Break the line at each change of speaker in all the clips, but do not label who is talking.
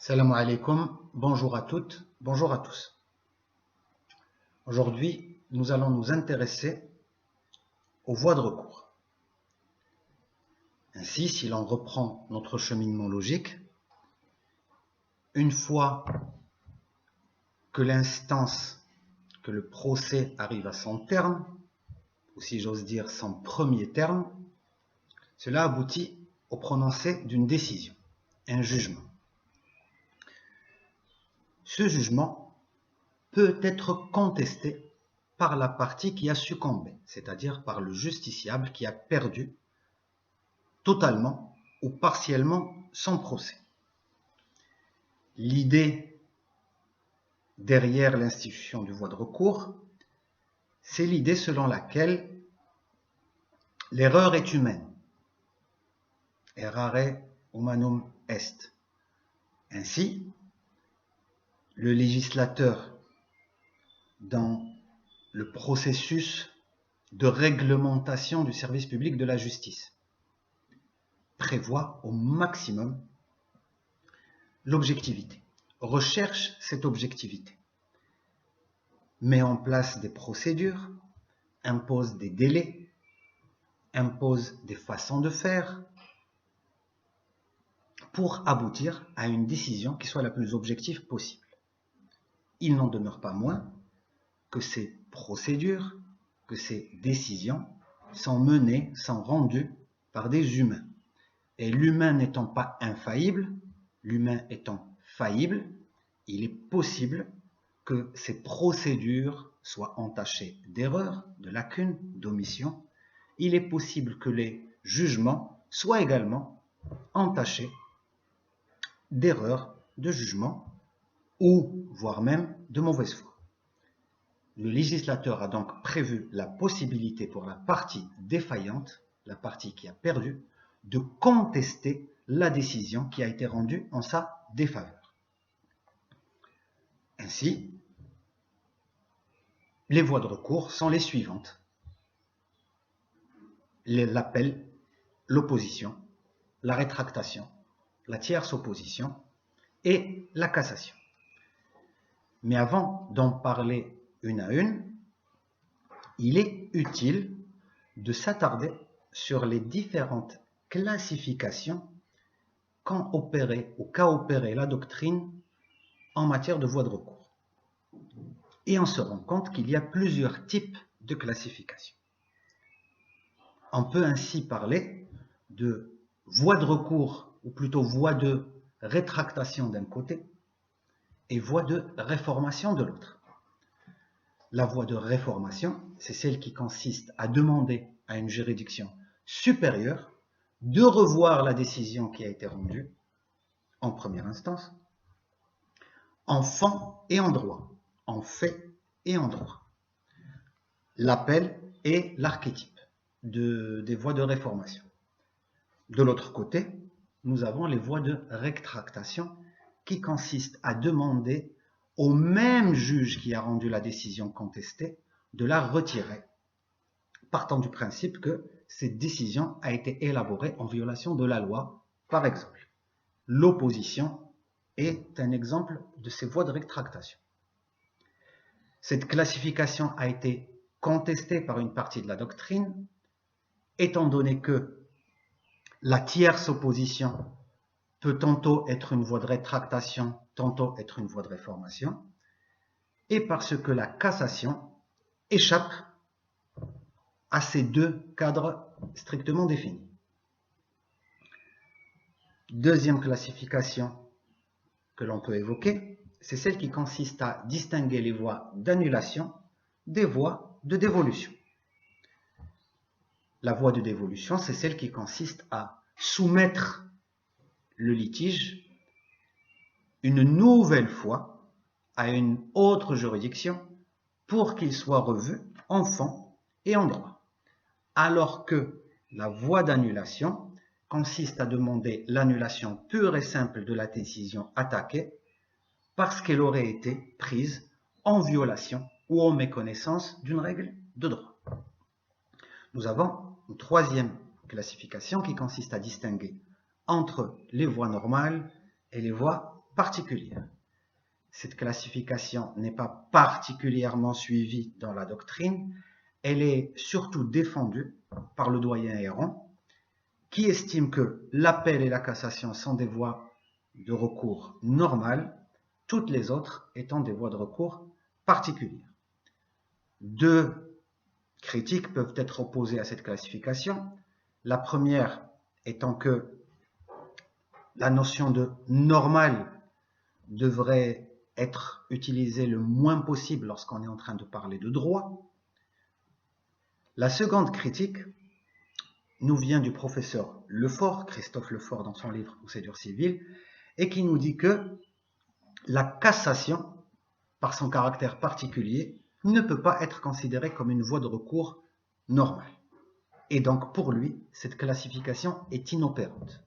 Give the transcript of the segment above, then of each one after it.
Salam alaikum, bonjour à toutes, bonjour à tous. Aujourd'hui, nous allons nous intéresser aux voies de recours. Ainsi, si l'on reprend notre cheminement logique, une fois que l'instance, que le procès arrive à son terme, ou si j'ose dire son premier terme, cela aboutit au prononcé d'une décision, un jugement. Ce jugement peut être contesté par la partie qui a succombé, c'est-à-dire par le justiciable qui a perdu totalement ou partiellement son procès. L'idée derrière l'institution du voie de recours, c'est l'idée selon laquelle l'erreur est humaine. Errare humanum est. Ainsi, le législateur, dans le processus de réglementation du service public de la justice, prévoit au maximum l'objectivité, recherche cette objectivité, met en place des procédures, impose des délais, impose des façons de faire pour aboutir à une décision qui soit la plus objective possible. Il n'en demeure pas moins que ces procédures, que ces décisions sont menées, sont rendues par des humains. Et l'humain n'étant pas infaillible, l'humain étant faillible, il est possible que ces procédures soient entachées d'erreurs, de lacunes, d'omissions. Il est possible que les jugements soient également entachés d'erreurs, de jugements, ou voire même de mauvaise foi. Le législateur a donc prévu la possibilité pour la partie défaillante, la partie qui a perdu, de contester la décision qui a été rendue en sa défaveur. Ainsi, les voies de recours sont les suivantes: l'appel, l'opposition, la rétractation, la tierce opposition et la cassation. Mais avant d'en parler une à une, il est utile de s'attarder sur les différentes classifications qu'a opéré la doctrine en matière de voies de recours. Et on se rend compte qu'il y a plusieurs types de classifications. On peut ainsi parler de voies de recours, ou plutôt voies de rétractation d'un côté, et voie de réformation de l'autre. La voie de réformation, c'est celle qui consiste à demander à une juridiction supérieure de revoir la décision qui a été rendue en première instance, en fond et en droit, en fait et en droit. L'appel est l'archétype des voies de réformation. De l'autre côté, nous avons les voies de rétractation qui consistent à demander au même juge qui a rendu la décision contestée de la retirer, partant du principe que cette décision a été élaborée en violation de la loi, par exemple. L'opposition est un exemple de ces voies de rétractation. Cette classification a été contestée par une partie de la doctrine, étant donné que la tierce opposition peut tantôt être une voie de rétractation, tantôt être une voie de réformation, et parce que la cassation échappe à ces deux cadres strictement définis. Deuxième classification que l'on peut évoquer, c'est celle qui consiste à distinguer les voies d'annulation des voies de dévolution. La voie de dévolution, c'est celle qui consiste à soumettre le litige une nouvelle fois à une autre juridiction pour qu'il soit revu en fond et en droit. Alors que la voie d'annulation consiste à demander l'annulation pure et simple de la décision attaquée parce qu'elle aurait été prise en violation ou en méconnaissance d'une règle de droit. Nous avons une troisième classification qui consiste à distinguer entre les voies normales et les voies particulière. Cette classification n'est pas particulièrement suivie dans la doctrine, elle est surtout défendue par le doyen Héron, qui estime que l'appel et la cassation sont des voies de recours normales, toutes les autres étant des voies de recours particulières. Deux critiques peuvent être opposées à cette classification. La première étant que la notion de normal devrait être utilisée le moins possible lorsqu'on est en train de parler de droit. La seconde critique nous vient du professeur Lefort, Christophe Lefort, dans son livre Procédure civile, et qui nous dit que la cassation, par son caractère particulier, ne peut pas être considérée comme une voie de recours normale. Et donc, pour lui, cette classification est inopérante.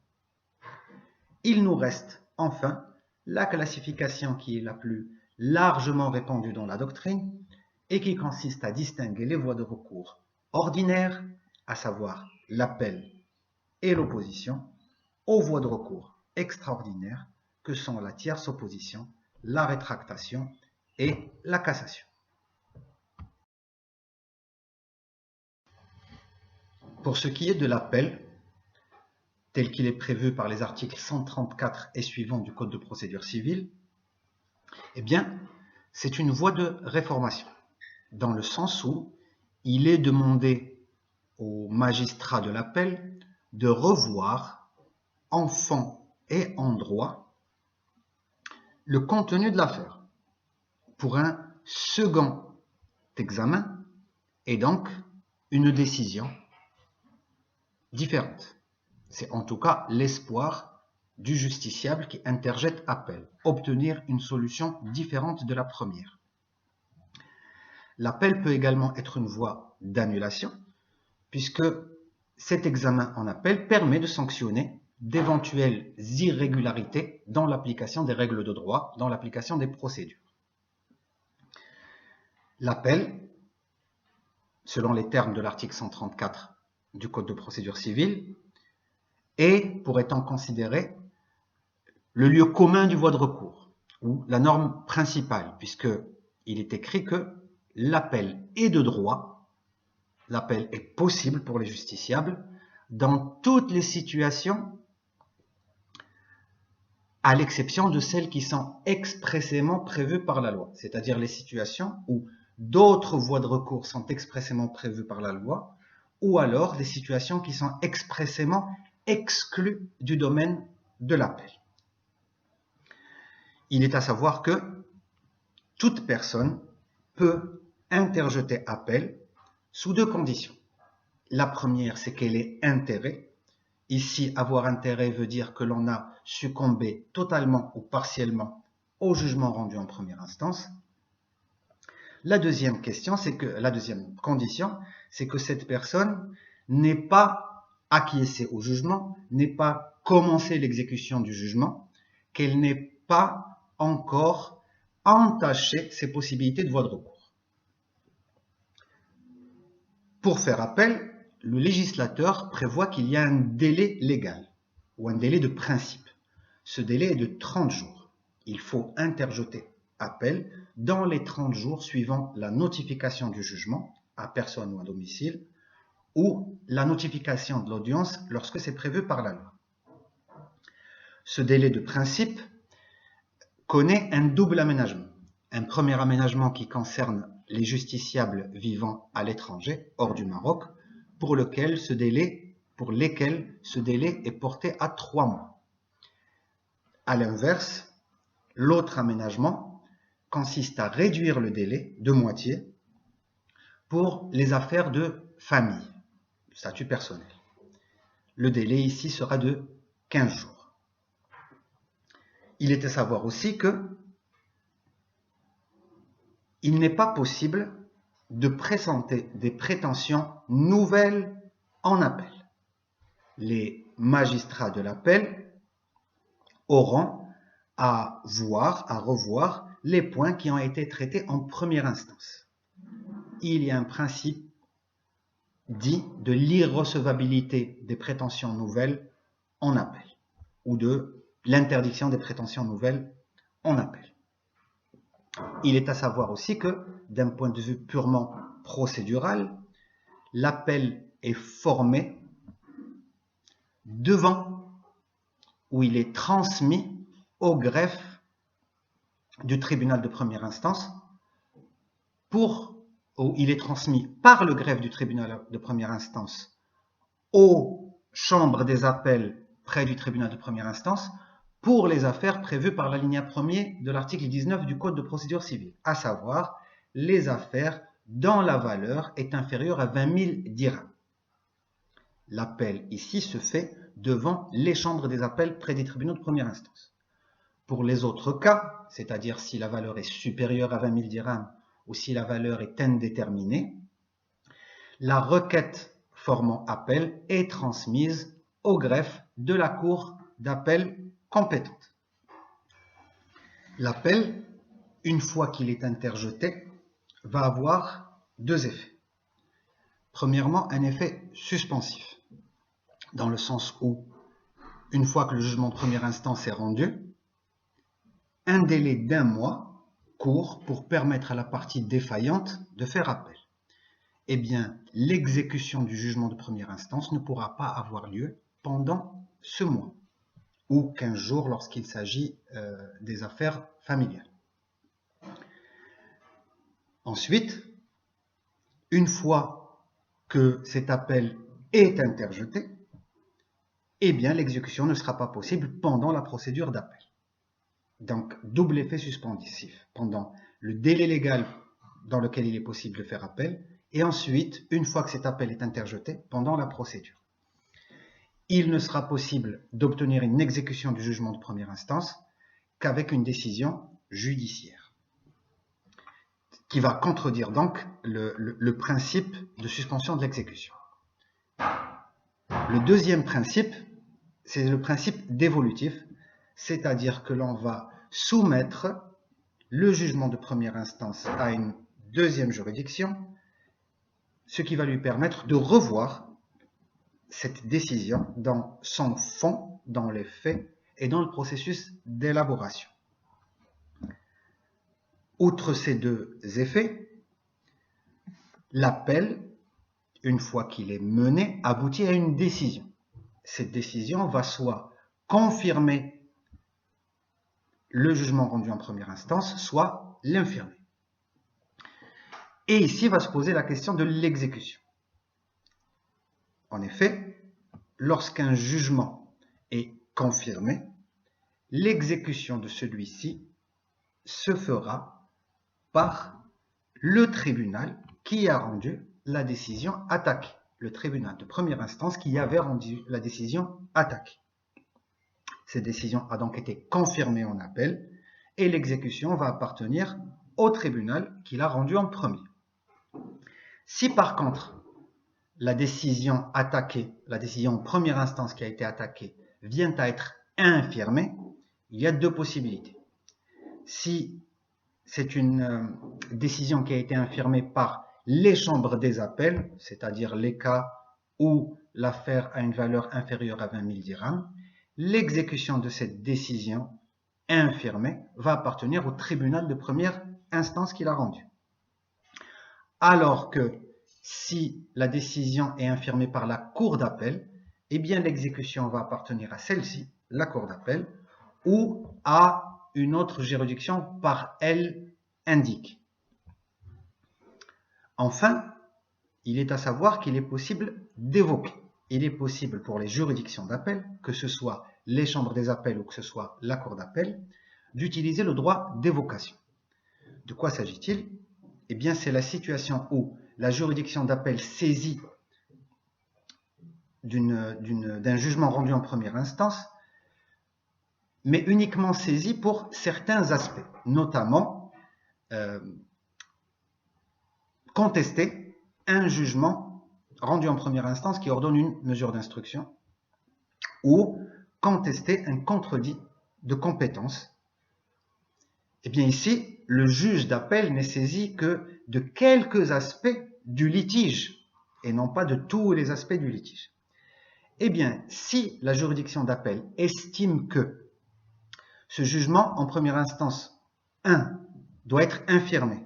Il nous reste, enfin, la classification qui est la plus largement répandue dans la doctrine et qui consiste à distinguer les voies de recours ordinaires, à savoir l'appel et l'opposition, aux voies de recours extraordinaires que sont la tierce opposition, la rétractation et la cassation. Pour ce qui est de l'appel, tel qu'il est prévu par les articles 134 et suivants du Code de procédure civile, eh bien, c'est une voie de réformation, dans le sens où il est demandé au magistrat de l'appel de revoir en fond et en droit le contenu de l'affaire pour un second examen et donc une décision différente. C'est en tout cas l'espoir du justiciable qui interjette appel, obtenir une solution différente de la première. L'appel peut également être une voie d'annulation, puisque cet examen en appel permet de sanctionner d'éventuelles irrégularités dans l'application des règles de droit, dans l'application des procédures. L'appel, selon les termes de l'article 134 du Code de procédure civile, est, pourrait-on considérer, le lieu commun du voie de recours, ou la norme principale, puisqu'il est écrit que l'appel est de droit, l'appel est possible pour les justiciables dans toutes les situations, à l'exception de celles qui sont expressément prévues par la loi, c'est-à-dire les situations où d'autres voies de recours sont expressément prévues par la loi, ou alors des situations qui sont expressément exclues du domaine de l'appel. Il est à savoir que toute personne peut interjeter appel sous deux conditions. La première, c'est qu'elle ait intérêt. Ici, avoir intérêt veut dire que l'on a succombé totalement ou partiellement au jugement rendu en première instance. La deuxième condition, c'est que cette personne n'ait pas acquiescé au jugement, n'ait pas commencé l'exécution du jugement, qu'elle n'ait pas encore entaché ses possibilités de voie de recours. Pour faire appel, le législateur prévoit qu'il y a un délai légal ou un délai de principe. Ce délai est de 30 jours. Il faut interjeter appel dans les 30 jours suivant la notification du jugement à personne ou à domicile ou la notification de l'audience lorsque c'est prévu par la loi. Ce délai de principe connaît un double aménagement. Un premier aménagement qui concerne les justiciables vivant à l'étranger, hors du Maroc, pour lesquels ce délai est porté à 3 mois. À l'inverse, l'autre aménagement consiste à réduire le délai de moitié pour les affaires de famille, statut personnel. Le délai ici sera de 15 jours. Il est à savoir aussi que il n'est pas possible de présenter des prétentions nouvelles en appel. Les magistrats de l'appel auront à revoir les points qui ont été traités en première instance. Il y a un principe dit de l'irrecevabilité des prétentions nouvelles en appel, ou de l'interdiction des prétentions nouvelles en appel. Il est à savoir aussi que, d'un point de vue purement procédural, l'appel est formé devant ou il est transmis au greffe du tribunal de première instance ou il est transmis par le greffe du tribunal de première instance aux chambres des appels près du tribunal de première instance pour les affaires prévues par l'alinéa 1er de l'article 19 du Code de procédure civile, à savoir les affaires dont la valeur est inférieure à 20 000 dirhams. L'appel ici se fait devant les chambres des appels près des tribunaux de première instance. Pour les autres cas, c'est-à-dire si la valeur est supérieure à 20 000 dirhams ou si la valeur est indéterminée, la requête formant appel est transmise au greffe de la cour d'appel compétente. L'appel, une fois qu'il est interjeté, va avoir deux effets. Premièrement, un effet suspensif, dans le sens où, une fois que le jugement de première instance est rendu, un délai d'1 mois court pour permettre à la partie défaillante de faire appel. Eh bien, l'exécution du jugement de première instance ne pourra pas avoir lieu pendant ce mois, ou 15 jours lorsqu'il s'agit des affaires familiales. Ensuite, une fois que cet appel est interjeté, eh bien, l'exécution ne sera pas possible pendant la procédure d'appel. Donc, double effet suspensif, pendant le délai légal dans lequel il est possible de faire appel, et ensuite, une fois que cet appel est interjeté, pendant la procédure. Il ne sera possible d'obtenir une exécution du jugement de première instance qu'avec une décision judiciaire, qui va contredire donc le principe de suspension de l'exécution. Le deuxième principe, c'est le principe dévolutif, c'est-à-dire que l'on va soumettre le jugement de première instance à une deuxième juridiction, ce qui va lui permettre de revoir cette décision dans son fond, dans les faits et dans le processus d'élaboration. Outre ces deux effets, l'appel, une fois qu'il est mené, aboutit à une décision. Cette décision va soit confirmer le jugement rendu en première instance, soit l'infirmer. Et ici va se poser la question de l'exécution. En effet, lorsqu'un jugement est confirmé, l'exécution de celui-ci se fera par le tribunal qui a rendu la décision attaquée, le tribunal de première instance qui avait rendu la décision attaquée. Cette décision a donc été confirmée en appel et l'exécution va appartenir au tribunal qui l'a rendue en premier. Si par contre la décision attaquée, la décision en première instance qui a été attaquée, vient à être infirmée, il y a deux possibilités. Si c'est une décision qui a été infirmée par les chambres des appels, c'est-à-dire les cas où l'affaire a une valeur inférieure à 20 000 dirhams, l'exécution de cette décision infirmée va appartenir au tribunal de première instance qui l'a rendue. Alors que si la décision est infirmée par la cour d'appel, eh bien l'exécution va appartenir à celle-ci, la cour d'appel, ou à une autre juridiction par elle indique. Enfin, il est à savoir qu'il est possible d'évoquer. Il est possible pour les juridictions d'appel, que ce soit les chambres des appels ou que ce soit la cour d'appel, d'utiliser le droit d'évocation. De quoi s'agit-il? Eh bien, c'est la situation où la juridiction d'appel saisit d'un jugement rendu en première instance, mais uniquement saisit pour certains aspects, notamment contester un jugement rendu en première instance qui ordonne une mesure d'instruction ou contester un contredit de compétence. Eh bien ici, le juge d'appel n'est saisi que de quelques aspects du litige et non pas de tous les aspects du litige. Eh bien, si la juridiction d'appel estime que Ce jugement, en première instance, 1, doit être infirmé.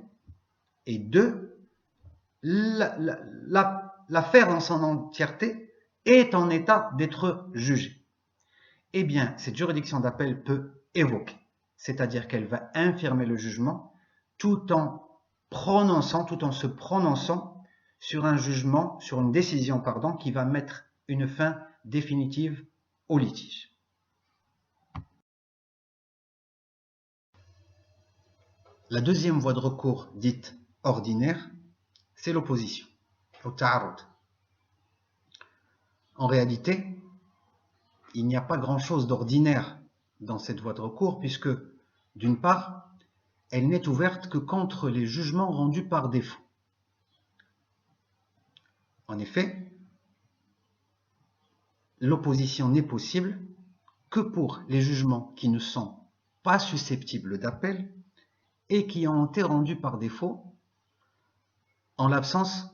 Et 2, l'affaire en son entièreté est en état d'être jugée. Eh bien, cette juridiction d'appel peut évoquer, c'est-à-dire qu'elle va infirmer le jugement tout en se prononçant sur un jugement, sur une décision, qui va mettre une fin définitive au litige. La deuxième voie de recours dite ordinaire, c'est l'opposition, au ta'arud. En réalité, il n'y a pas grand-chose d'ordinaire dans cette voie de recours puisque, d'une part, elle n'est ouverte que contre les jugements rendus par défaut. En effet, l'opposition n'est possible que pour les jugements qui ne sont pas susceptibles d'appel et qui ont été rendus par défaut en l'absence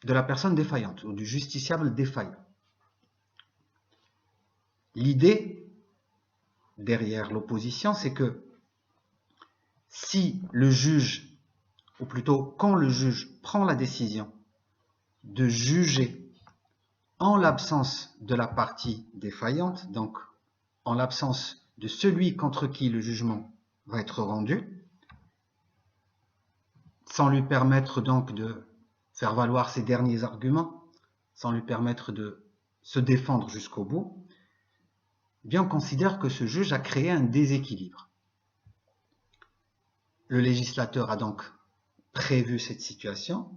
de la personne défaillante ou du justiciable défaillant. L'idée derrière l'opposition, c'est que si le juge, ou plutôt quand le juge prend la décision de juger en l'absence de la partie défaillante, donc en l'absence de celui contre qui le jugement va être rendu, sans lui permettre donc de faire valoir ses derniers arguments, sans lui permettre de se défendre jusqu'au bout, eh bien on considère que ce juge a créé un déséquilibre. Le législateur a donc prévu cette situation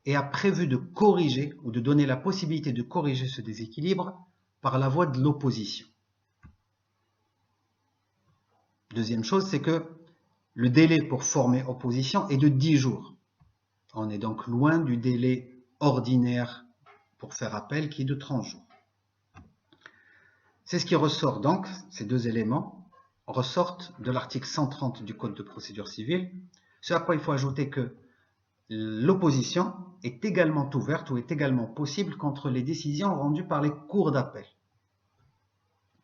et a prévu de corriger ou de donner la possibilité de corriger ce déséquilibre par la voie de l'opposition. Deuxième chose, c'est que le délai pour former opposition est de 10 jours. On est donc loin du délai ordinaire pour faire appel qui est de 30 jours. C'est ce qui ressort donc, ces deux éléments, ressortent de l'article 130 du Code de procédure civile, ce à quoi il faut ajouter que l'opposition est également ouverte ou est également possible contre les décisions rendues par les cours d'appel.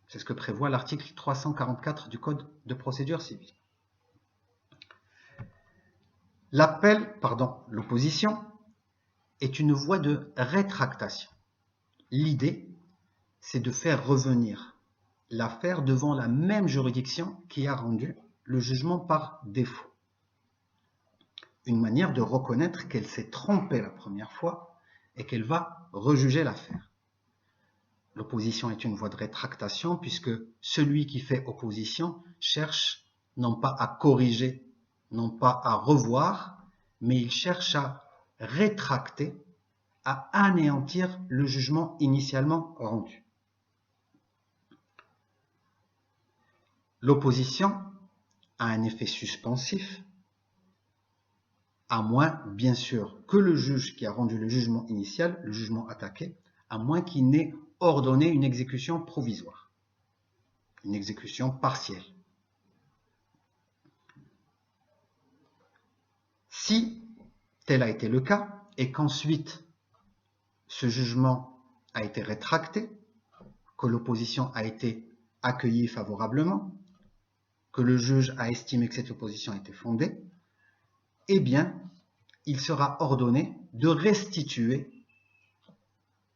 C'est ce que prévoit l'article 344 du Code de procédure civile. L'opposition est une voie de rétractation. L'idée, c'est de faire revenir l'affaire devant la même juridiction qui a rendu le jugement par défaut. Une manière de reconnaître qu'elle s'est trompée la première fois et qu'elle va rejuger l'affaire. L'opposition est une voie de rétractation puisque celui qui fait opposition cherche non pas à corriger, non pas à revoir, mais il cherche à rétracter, à anéantir le jugement initialement rendu. L'opposition a un effet suspensif, à moins, bien sûr, que le juge qui a rendu le jugement initial, le jugement attaqué, à moins qu'il n'ait ordonné une exécution provisoire, une exécution partielle. Si tel a été le cas, et qu'ensuite ce jugement a été rétracté, que l'opposition a été accueillie favorablement, que le juge a estimé que cette opposition était fondée, eh bien, il sera ordonné de restituer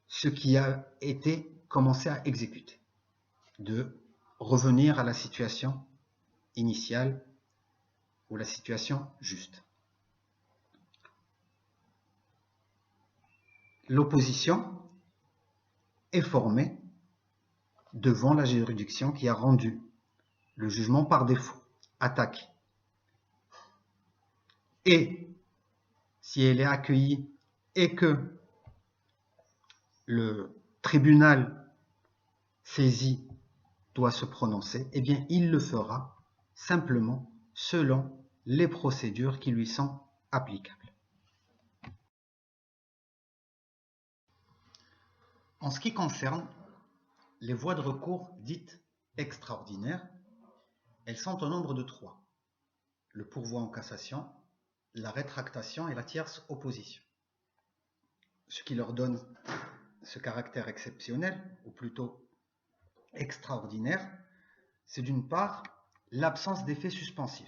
ce qui a été commencé à exécuter, de revenir à la situation initiale ou la situation juste. L'opposition est formée devant la juridiction qui a rendu le jugement par défaut, attaqué. Et si elle est accueillie et que le tribunal saisi doit se prononcer, eh bien il le fera simplement selon les procédures qui lui sont applicables. En ce qui concerne les voies de recours dites extraordinaires, elles sont au nombre de 3. Le pourvoi en cassation, la rétractation et la tierce opposition. Ce qui leur donne ce caractère exceptionnel, ou plutôt extraordinaire, c'est d'une part l'absence d'effet suspensif.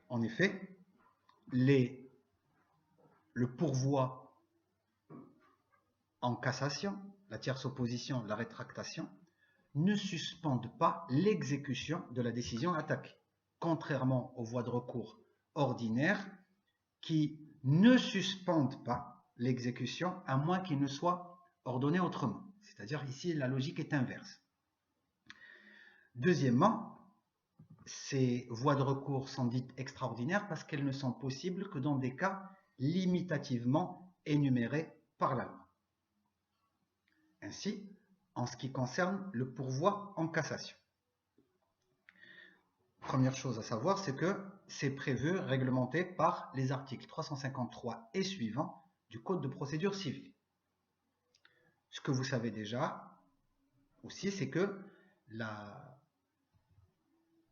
En effet, le pourvoi en cassation, la tierce opposition, la rétractation, ne suspendent pas l'exécution de la décision attaquée, contrairement aux voies de recours ordinaires qui ne suspendent pas l'exécution à moins qu'il ne soit ordonné autrement. C'est-à-dire ici, la logique est inverse. Deuxièmement, ces voies de recours sont dites extraordinaires parce qu'elles ne sont possibles que dans des cas limitativement énumérés par la loi. Ainsi, en ce qui concerne le pourvoi en cassation. Première chose à savoir, c'est que c'est prévu, réglementé par les articles 353 et suivants du Code de procédure civile. Ce que vous savez déjà aussi, c'est que la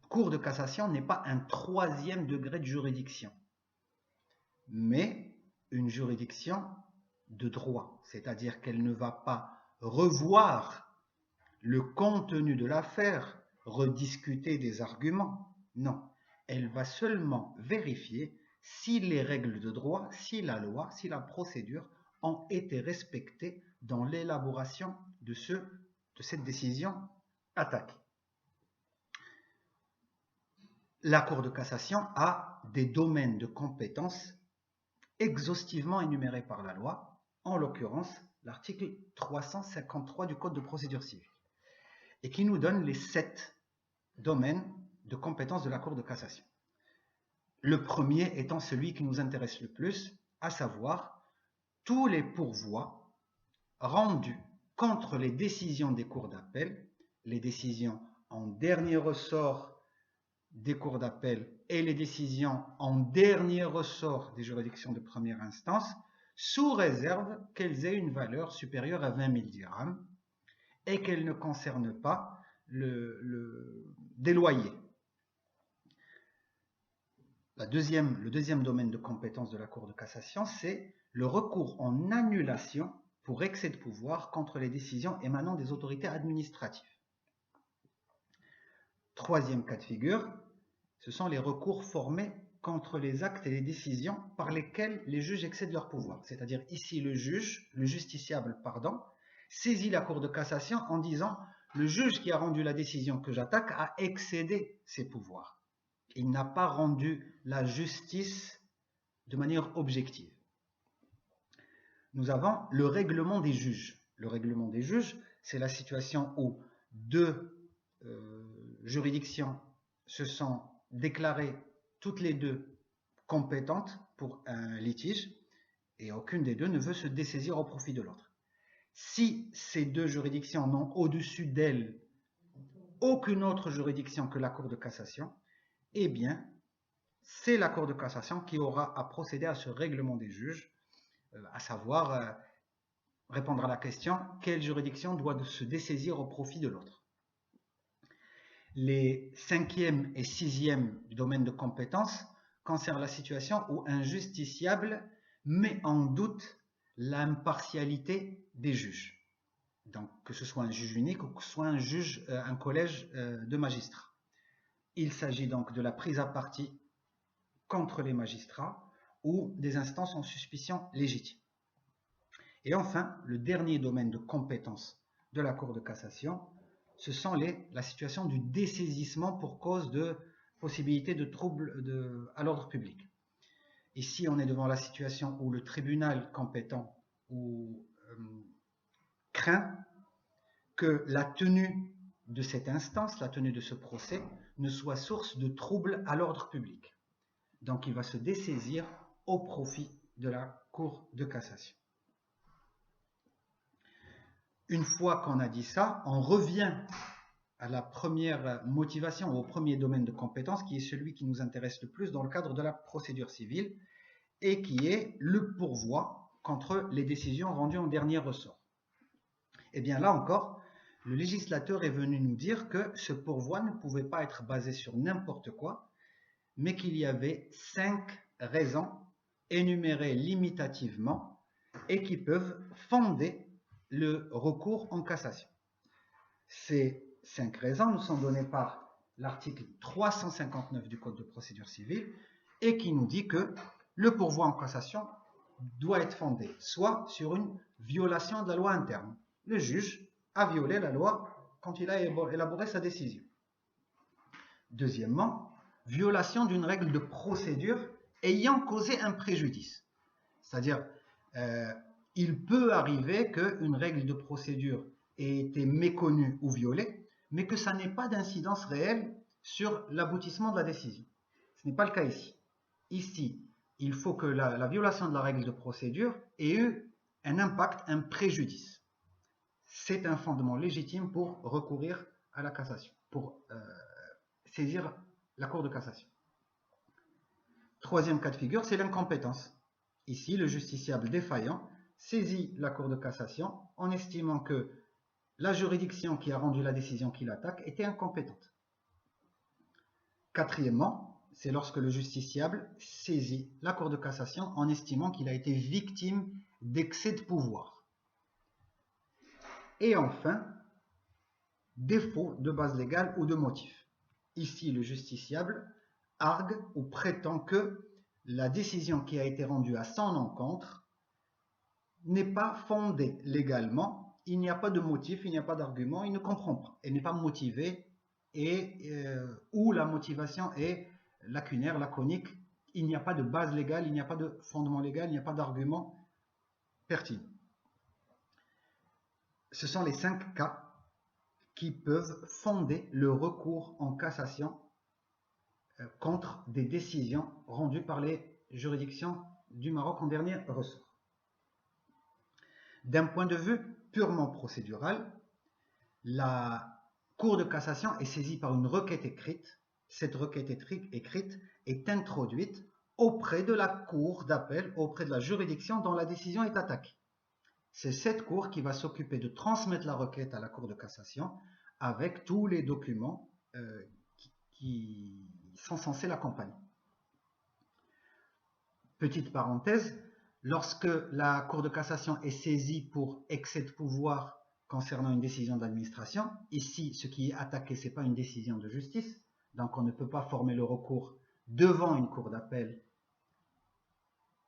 Cour de cassation n'est pas un troisième degré de juridiction, mais une juridiction de droit, c'est-à-dire qu'elle ne va pas revoir le contenu de l'affaire, rediscuter des arguments. Non, elle va seulement vérifier si les règles de droit, si la loi, si la procédure ont été respectées dans l'élaboration de cette décision attaquée. La Cour de cassation a des domaines de compétences exhaustivement énumérés par la loi, en l'occurrence l'article 353 du Code de procédure civile, et qui nous donne les 7 domaines de compétences de la Cour de cassation. Le premier étant celui qui nous intéresse le plus, à savoir tous les pourvois rendus contre les décisions des cours d'appel, les décisions en dernier ressort des cours d'appel et les décisions en dernier ressort des juridictions de première instance, sous réserve qu'elles aient une valeur supérieure à 20 000 dirhams et qu'elles ne concernent pas des loyers. Le deuxième domaine de compétence de la Cour de cassation, c'est le recours en annulation pour excès de pouvoir contre les décisions émanant des autorités administratives. Troisième cas de figure, ce sont les recours formés contre les actes et les décisions par lesquels les juges excèdent leur pouvoir. C'est-à-dire ici le justiciable, saisit la Cour de cassation en disant « le juge qui a rendu la décision que j'attaque a excédé ses pouvoirs. Il n'a pas rendu la justice de manière objective. » Nous avons le règlement des juges. Le règlement des juges, c'est la situation où deux juridictions se sont déclarées toutes les deux compétentes pour un litige et aucune des deux ne veut se dessaisir au profit de l'autre. Si ces deux juridictions n'ont au-dessus d'elles aucune autre juridiction que la Cour de cassation, eh bien, c'est la Cour de cassation qui aura à procéder à ce règlement des juges, à savoir répondre à la question « quelle juridiction doit se dessaisir au profit de l'autre ?» Les 5e et 6e domaines de compétence concernent la situation où un justiciable met en doute l'impartialité des juges. Donc, que ce soit un juge unique ou que ce soit un collège de magistrats. Il s'agit donc de la prise à partie contre les magistrats ou des instances en suspicion légitime. Et enfin, le dernier domaine de compétence de la Cour de cassation, ce sont la situation du dessaisissement pour cause de possibilité de trouble à l'ordre public. Ici, on est devant la situation où le tribunal compétent craint que la tenue de cette instance, la tenue de ce procès, ne soit source de trouble à l'ordre public. Donc, il va se dessaisir au profit de la Cour de cassation. Une fois qu'on a dit ça, on revient à la première motivation, au premier domaine de compétence, qui est celui qui nous intéresse le plus dans le cadre de la procédure civile, et qui est le pourvoi contre les décisions rendues en dernier ressort. Et bien là encore, le législateur est venu nous dire que ce pourvoi ne pouvait pas être basé sur n'importe quoi, mais qu'il y avait 5 raisons énumérées limitativement et qui peuvent fonder le recours en cassation. Ces 5 raisons nous sont données par l'article 359 du Code de procédure civile et qui nous dit que le pourvoi en cassation doit être fondé soit sur une violation de la loi interne. Le juge a violé la loi quand il a élaboré sa décision. Deuxièmement, violation d'une règle de procédure ayant causé un préjudice. C'est-à-dire, il peut arriver qu'une règle de procédure ait été méconnue ou violée, mais que ça n'ait pas d'incidence réelle sur l'aboutissement de la décision. Ce n'est pas le cas ici. Ici, il faut que la violation de la règle de procédure ait eu un impact, un préjudice. C'est un fondement légitime pour recourir à la cassation, pour saisir la Cour de cassation. Troisième cas de figure, c'est l'incompétence. Ici, le justiciable défaillant saisit la Cour de cassation en estimant que la juridiction qui a rendu la décision qu'il attaque était incompétente. Quatrièmement, c'est lorsque le justiciable saisit la Cour de cassation en estimant qu'il a été victime d'excès de pouvoir. Et enfin, défaut de base légale ou de motif. Ici, le justiciable argue ou prétend que la décision qui a été rendue à son encontre n'est pas fondée légalement, il n'y a pas de motif, il n'y a pas d'argument, il ne comprend pas, elle n'est pas motivée ou la motivation est lacunaire, laconique, il n'y a pas de base légale, il n'y a pas de fondement légal, il n'y a pas d'argument pertinent. Ce sont les 5 cas qui peuvent fonder le recours en cassation contre des décisions rendues par les juridictions du Maroc en dernier ressort. D'un point de vue purement procédural, la Cour de cassation est saisie par une requête écrite. Cette requête écrite est introduite auprès de la Cour d'appel, auprès de la juridiction dont la décision est attaquée. C'est cette Cour qui va s'occuper de transmettre la requête à la Cour de cassation avec tous les documents qui sont censés l'accompagner. Petite parenthèse, lorsque la Cour de cassation est saisie pour excès de pouvoir concernant une décision d'administration, ici, ce qui est attaqué, ce n'est pas une décision de justice, donc on ne peut pas former le recours devant une cour d'appel,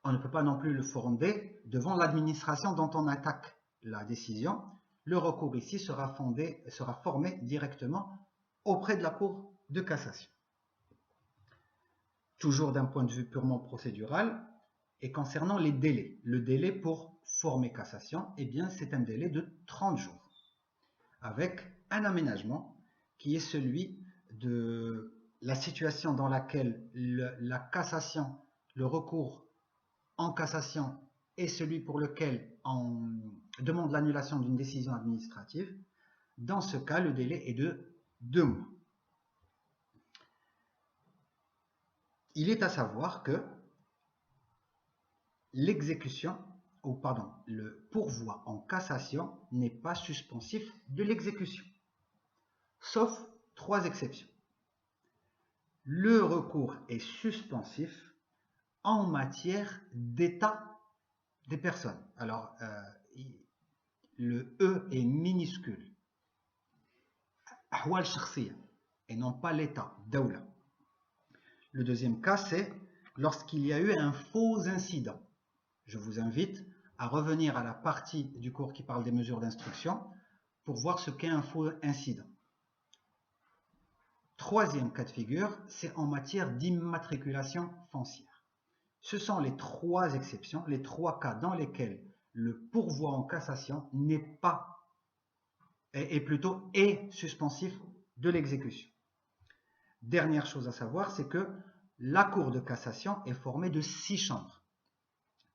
on ne peut pas non plus le fonder devant l'administration dont on attaque la décision. Le recours ici sera formé directement auprès de la Cour de cassation. Toujours d'un point de vue purement procédural, et concernant les délais, le délai pour former cassation, eh bien c'est un délai de 30 jours, avec un aménagement qui est celui de la situation dans laquelle la cassation, le recours en cassation est celui pour lequel on demande l'annulation d'une décision administrative. Dans ce cas, le délai est de 2 mois. Il est à savoir que le pourvoi en cassation n'est pas suspensif de l'exécution, sauf 3 exceptions. Le recours est suspensif en matière d'état des personnes. Alors, le E est minuscule, ahwal shakhsiya, et non pas l'état, dawla. Le deuxième cas, c'est lorsqu'il y a eu un faux incident. Je vous invite à revenir à la partie du cours qui parle des mesures d'instruction pour voir ce qu'est un faux incident. Troisième cas de figure, c'est en matière d'immatriculation foncière. Ce sont les 3 exceptions, les 3 cas dans lesquels le pourvoi en cassation n'est pas, est plutôt suspensif de l'exécution. Dernière chose à savoir, c'est que la Cour de cassation est formée de 6 chambres.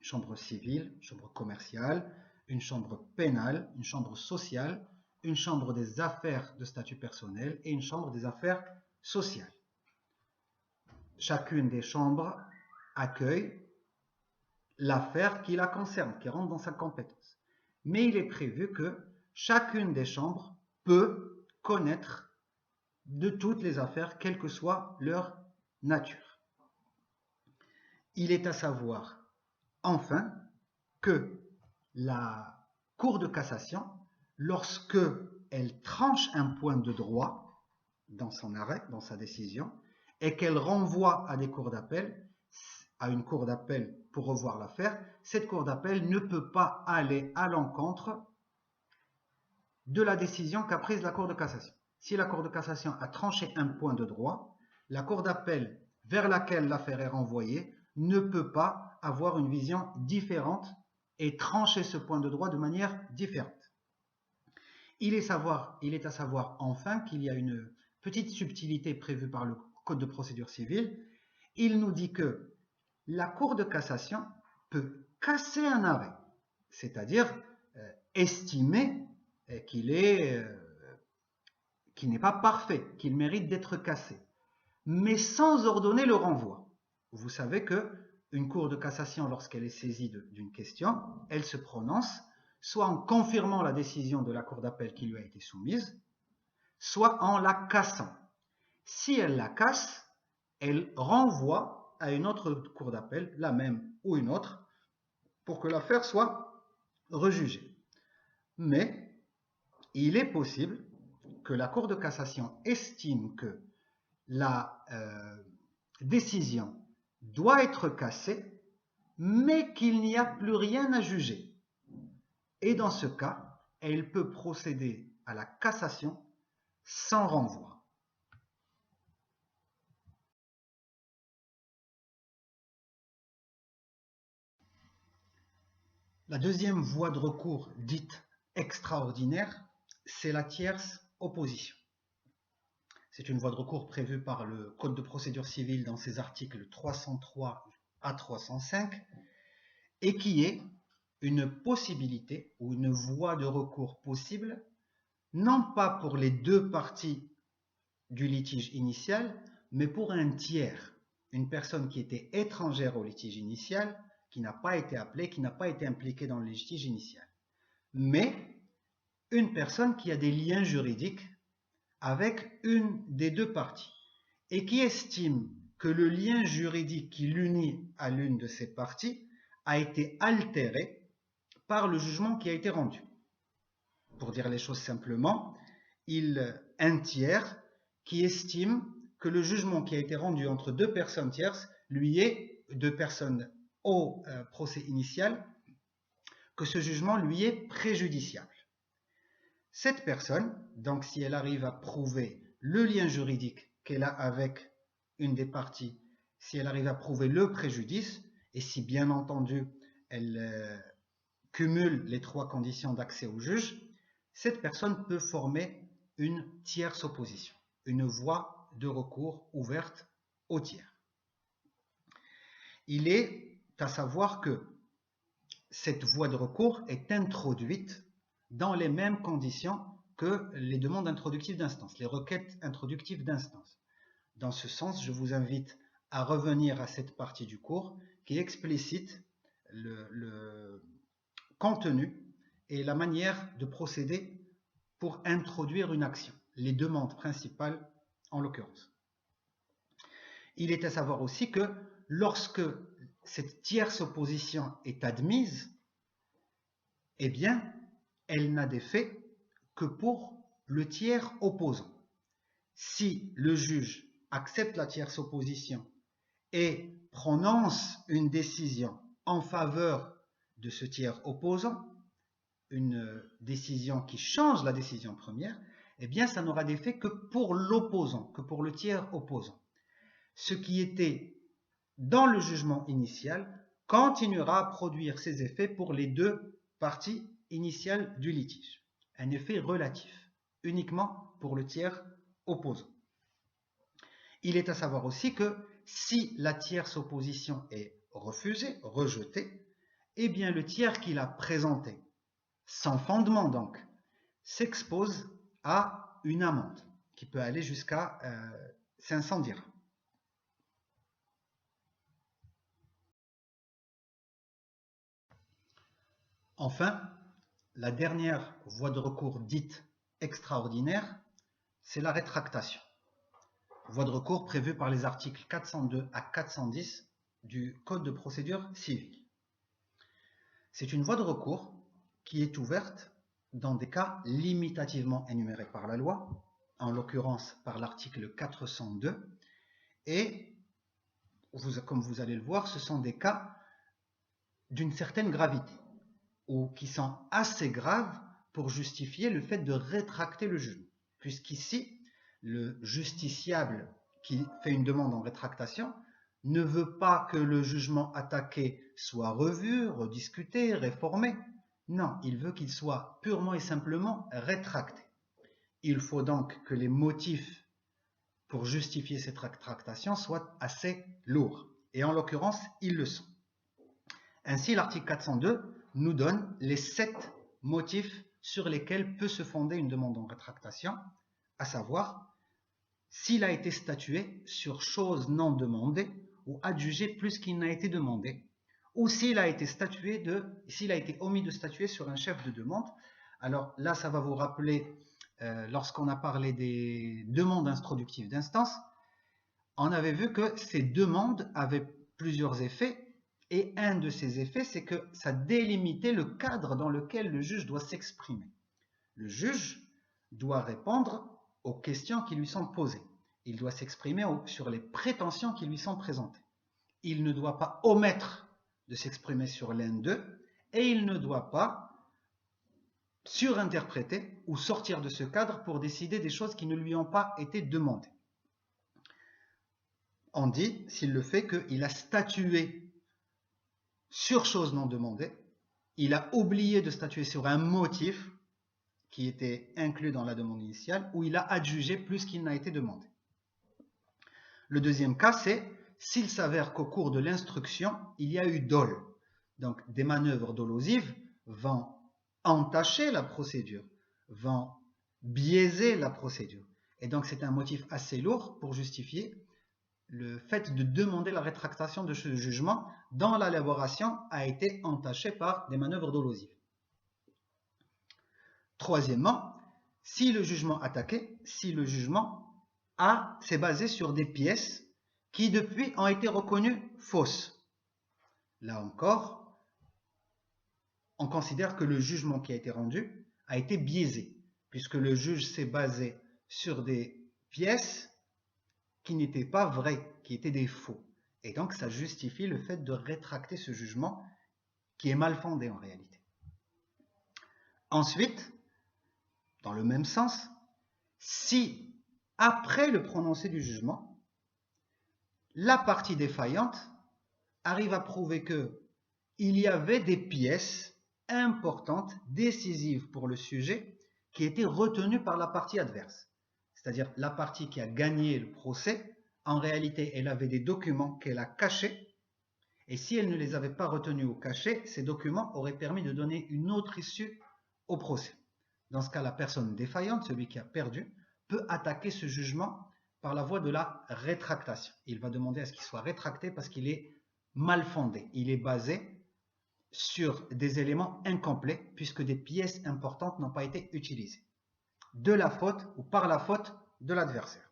Une chambre civile, une chambre commerciale, une chambre pénale, une chambre sociale, une chambre des affaires de statut personnel et une chambre des affaires sociales. Chacune des chambres accueille l'affaire qui la concerne, qui rentre dans sa compétence. Mais il est prévu que chacune des chambres peut connaître de toutes les affaires, quelle que soit leur nature. Il est à savoir, enfin, que la Cour de cassation, lorsque elle tranche un point de droit dans son arrêt, dans sa décision, et qu'elle renvoie à des cours d'appel, à une cour d'appel pour revoir l'affaire, cette cour d'appel ne peut pas aller à l'encontre de la décision qu'a prise la Cour de cassation. Si la Cour de cassation a tranché un point de droit, la cour d'appel vers laquelle l'affaire est renvoyée ne peut pas avoir une vision différente et trancher ce point de droit de manière différente. Il est à savoir enfin qu'il y a une petite subtilité prévue par le Code de procédure civile. Il nous dit que la Cour de cassation peut casser un arrêt, c'est-à-dire estimer qu'il n'est pas parfait, qu'il mérite d'être cassé, mais sans ordonner le renvoi. Vous savez que une cour de cassation, lorsqu'elle est saisie d'une question, elle se prononce soit en confirmant la décision de la cour d'appel qui lui a été soumise, soit en la cassant. Si elle la casse, elle renvoie à une autre cour d'appel, la même ou une autre, pour que l'affaire soit rejugée. Mais il est possible que la Cour de cassation estime que la décision doit être cassée, mais qu'il n'y a plus rien à juger. Et dans ce cas, elle peut procéder à la cassation sans renvoi. La deuxième voie de recours dite extraordinaire, c'est la tierce opposition. C'est une voie de recours prévue par le Code de procédure civile dans ses articles 303 à 305 et qui est une possibilité ou une voie de recours possible, non pas pour les deux parties du litige initial, mais pour un tiers, une personne qui était étrangère au litige initial, qui n'a pas été appelée, qui n'a pas été impliquée dans le litige initial, mais une personne qui a des liens juridiques avec une des deux parties et qui estime que le lien juridique qui l'unit à l'une de ces parties a été altéré par le jugement qui a été rendu. Pour dire les choses simplement, un tiers qui estime que le jugement qui a été rendu entre deux personnes tierces, deux personnes au procès initial, que ce jugement lui est préjudiciable. Cette personne, donc si elle arrive à prouver le lien juridique qu'elle a avec une des parties, si elle arrive à prouver le préjudice, et si bien entendu elle cumule les trois conditions d'accès au juge, cette personne peut former une tierce opposition, une voie de recours ouverte au tiers. Il est à savoir que cette voie de recours est introduite dans les mêmes conditions que les demandes introductives d'instance, les requêtes introductives d'instance. Dans ce sens, je vous invite à revenir à cette partie du cours qui explicite le contenu et la manière de procéder pour introduire une action, les demandes principales en l'occurrence. Il est à savoir aussi que lorsque cette tierce opposition est admise, eh bien, elle n'a d'effet que pour le tiers opposant. Si le juge accepte la tierce opposition et prononce une décision en faveur de ce tiers opposant, une décision qui change la décision première, eh bien, ça n'aura d'effet que pour l'opposant, que pour le tiers opposant. Ce qui était dans le jugement initial continuera à produire ses effets pour les deux parties initiales du litige. Un effet relatif, uniquement pour le tiers opposant. Il est à savoir aussi que si la tierce opposition est refusée, rejetée, eh bien le tiers qui l'a présenté, sans fondement donc, s'expose à une amende qui peut aller jusqu'à 500 dirhams. Enfin, la dernière voie de recours dite extraordinaire, c'est la rétractation. Voie de recours prévue par les articles 402 à 410 du Code de procédure civile. C'est une voie de recours qui est ouverte dans des cas limitativement énumérés par la loi, en l'occurrence par l'article 402, et comme vous allez le voir, ce sont des cas d'une certaine gravité, ou qui sont assez graves pour justifier le fait de rétracter le jugement, puisqu'ici, le justiciable qui fait une demande en rétractation ne veut pas que le jugement attaqué soit revu, rediscuté, réformé. Non, il veut qu'il soit purement et simplement rétracté. Il faut donc que les motifs pour justifier cette rétractation soient assez lourds. Et en l'occurrence, ils le sont. Ainsi, l'article 402 nous donne les 7 motifs sur lesquels peut se fonder une demande en rétractation, à savoir s'il a été statué sur chose non demandée ou adjugé plus qu'il n'a été demandé, ou s'il a été omis de statuer sur un chef de demande. Alors là, ça va vous rappeler, lorsqu'on a parlé des demandes introductives d'instance, on avait vu que ces demandes avaient plusieurs effets, et un de ces effets, c'est que ça délimitait le cadre dans lequel le juge doit s'exprimer. Le juge doit répondre aux questions qui lui sont posées. Il doit s'exprimer sur les prétentions qui lui sont présentées. Il ne doit pas omettre de s'exprimer sur l'un d'eux, et il ne doit pas surinterpréter ou sortir de ce cadre pour décider des choses qui ne lui ont pas été demandées. On dit, s'il le fait, qu'il a statué sur chose non demandée, il a oublié de statuer sur un motif qui était inclus dans la demande initiale, ou il a adjugé plus qu'il n'a été demandé. Le deuxième cas, c'est s'il s'avère qu'au cours de l'instruction, il y a eu dol. Donc, des manœuvres dolosives vont entacher la procédure, vont biaiser la procédure. Et donc, c'est un motif assez lourd pour justifier le fait de demander la rétractation de ce jugement dont l'élaboration a été entachée par des manœuvres dolosives. Troisièmement, si le jugement attaqué, si le jugement s'est basé sur des pièces qui depuis ont été reconnues fausses. Là encore, on considère que le jugement qui a été rendu a été biaisé, puisque le juge s'est basé sur des pièces qui n'étaient pas vraies, qui étaient des faux. Et donc, ça justifie le fait de rétracter ce jugement qui est mal fondé en réalité. Ensuite, dans le même sens, si, après le prononcé du jugement, la partie défaillante arrive à prouver qu'il y avait des pièces importantes, décisives pour le sujet, qui étaient retenues par la partie adverse. C'est-à-dire la partie qui a gagné le procès, en réalité, elle avait des documents qu'elle a cachés, et si elle ne les avait pas retenus ou cachés, ces documents auraient permis de donner une autre issue au procès. Dans ce cas, la personne défaillante, celui qui a perdu, peut attaquer ce jugement par la voie de la rétractation. Il va demander à ce qu'il soit rétracté parce qu'il est mal fondé. Il est basé sur des éléments incomplets puisque des pièces importantes n'ont pas été utilisées, de la faute ou par la faute de l'adversaire.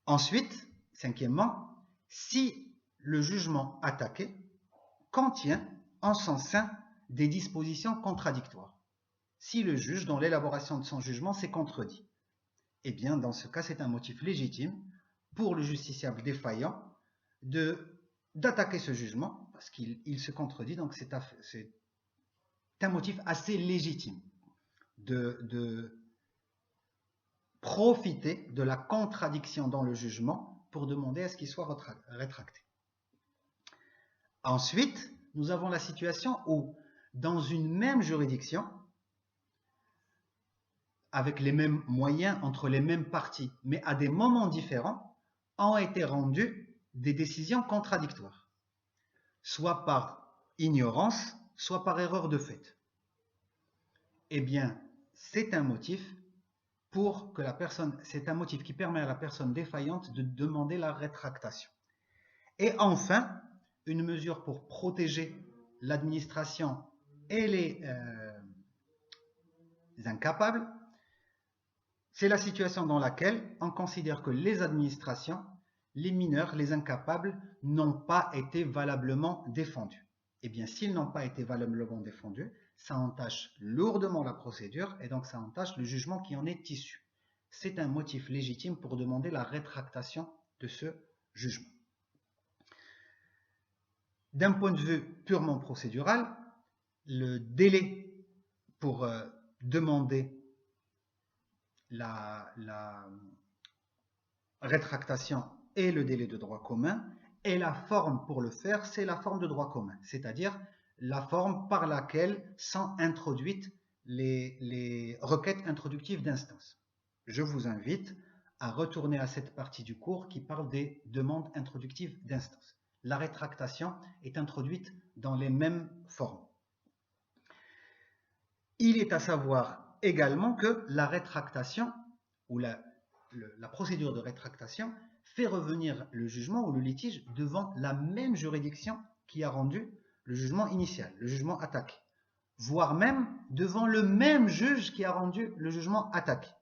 Ensuite, cinquièmement, si le jugement attaqué contient en son sein des dispositions contradictoires, si le juge, dans l'élaboration de son jugement, s'est contredit, eh bien, dans ce cas, c'est un motif légitime pour le justiciable défaillant d'attaquer ce jugement, parce qu'il se contredit, donc c'est un motif assez légitime de profiter de la contradiction dans le jugement pour demander à ce qu'il soit rétracté. Ensuite, nous avons la situation où, dans une même juridiction, avec les mêmes moyens, entre les mêmes parties, mais à des moments différents, ont été rendues des décisions contradictoires, soit par ignorance, soit par erreur de fait. Eh bien, c'est un motif c'est un motif qui permet à la personne défaillante de demander la rétractation. Et enfin, une mesure pour protéger l'administration et les incapables, c'est la situation dans laquelle on considère que les administrations, les mineurs, les incapables n'ont pas été valablement défendus. Eh bien, s'ils n'ont pas été valablement défendus, ça entache lourdement la procédure et donc ça entache le jugement qui en est issu. C'est un motif légitime pour demander la rétractation de ce jugement. D'un point de vue purement procédural, le délai pour demander la rétractation est le délai de droit commun et la forme pour le faire, c'est la forme de droit commun, c'est-à-dire la forme par laquelle sont introduites les requêtes introductives d'instance. Je vous invite à retourner à cette partie du cours qui parle des demandes introductives d'instance. La rétractation est introduite dans les mêmes formes. Il est à savoir également que la rétractation ou la procédure de rétractation fait revenir le jugement ou le litige devant la même juridiction qui a rendu le jugement initial, le jugement attaque, voire même devant le même juge qui a rendu le jugement attaque.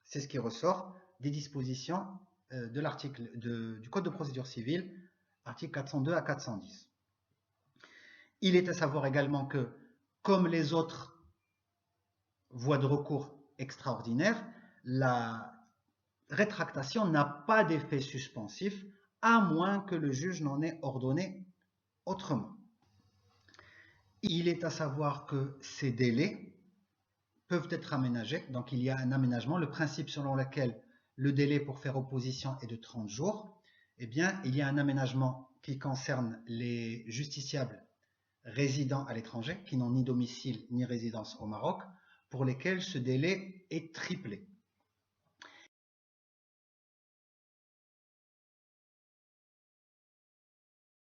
C'est ce qui ressort des dispositions de l'article du Code de procédure civile, article 402 à 410. Il est à savoir également que, comme les autres voies de recours extraordinaires, la rétractation n'a pas d'effet suspensif, à moins que le juge n'en ait ordonné autrement. Il est à savoir que ces délais peuvent être aménagés, donc il y a un aménagement, le principe selon lequel le délai pour faire opposition est de 30 jours, eh bien il y a un aménagement qui concerne les justiciables résidant à l'étranger, qui n'ont ni domicile ni résidence au Maroc, pour lesquels ce délai est triplé.